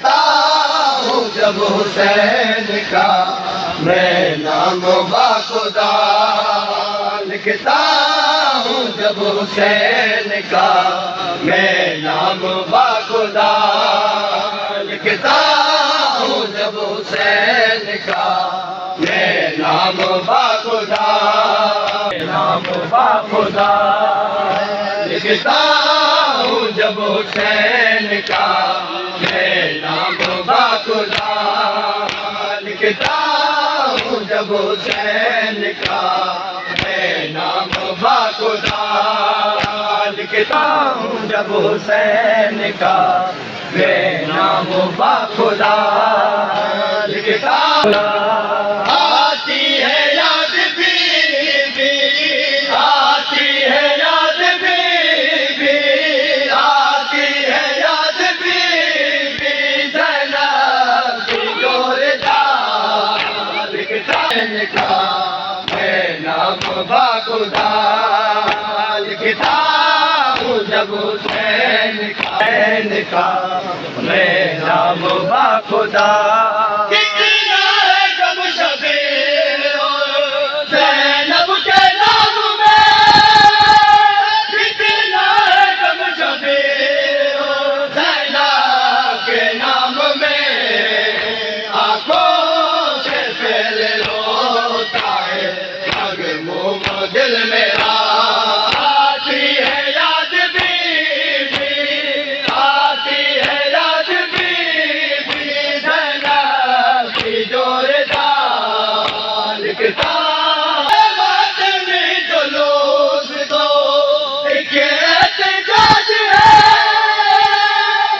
ہوں جب حسین کا میں نام باخدا لکھتا ہوں جب حسین کا میں نام باخدا لکھتا ہوں جب حسین کا میں نام باخدا نام باخدا لکھتا ہوں جب حسین کا میں نام باخدا لکھتا ہوں جب حسین کا میں نام باخدا لکھتا ہوں جب حسین کا میں نام باخدا لکھتا آتی ہے یاد بھی آتی ہے یاد بھی آتی ہے یاد بھی زینب کی جوردار لکھتا کا میں نام باخدا لکھتا ہوں جب حسین کا میں نام باخدا دل میرا آتی ہے یاد بھی آتی ہے یاد بھی زینب کی جوردار لکھتا بات میں جلوس تو ایک احتجاج ہے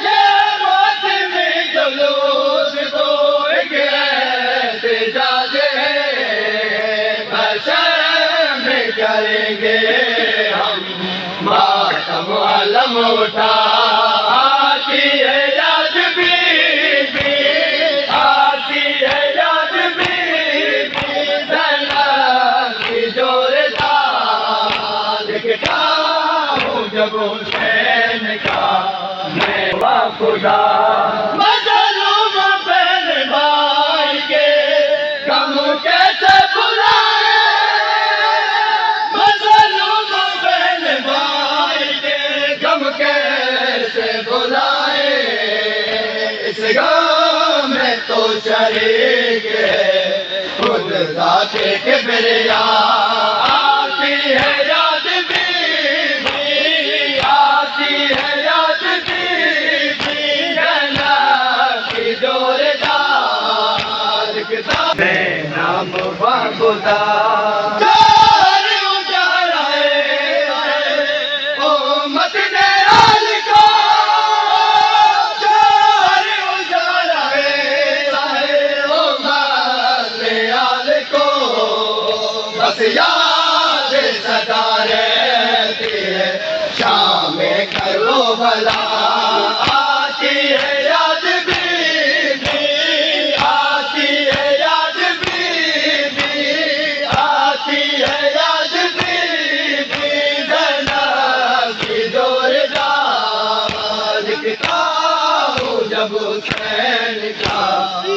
یہ بات میں جلوس تو ایک احتجاج ہے کریں گے ہم ماتم علم اٹھا آتی ہے یاد بھی آتی ہے یاد بھی زینب کی جوردار لکھتا ہوں جب حسین کا میں باخدا مظلوم بہن بھائی کے غم کیسے بھلائیں کیسے بلائے اس غم میں تو شریک ہے خود ذات کبریا آتی ہے یاد بھی آتی ہے یاد بھی زینب کی جوردار لکھتا میں نام باخدا یاد صدا رہتی ہے شام کربلا آتی ہے یاد بھی آتی ہے یاد بھی آتی ہے یاد بھی زینب کی جوردار لکھتا ہوں جب حسین کا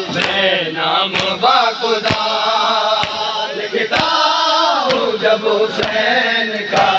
میں نام باخدا لکھتا جب حسین کا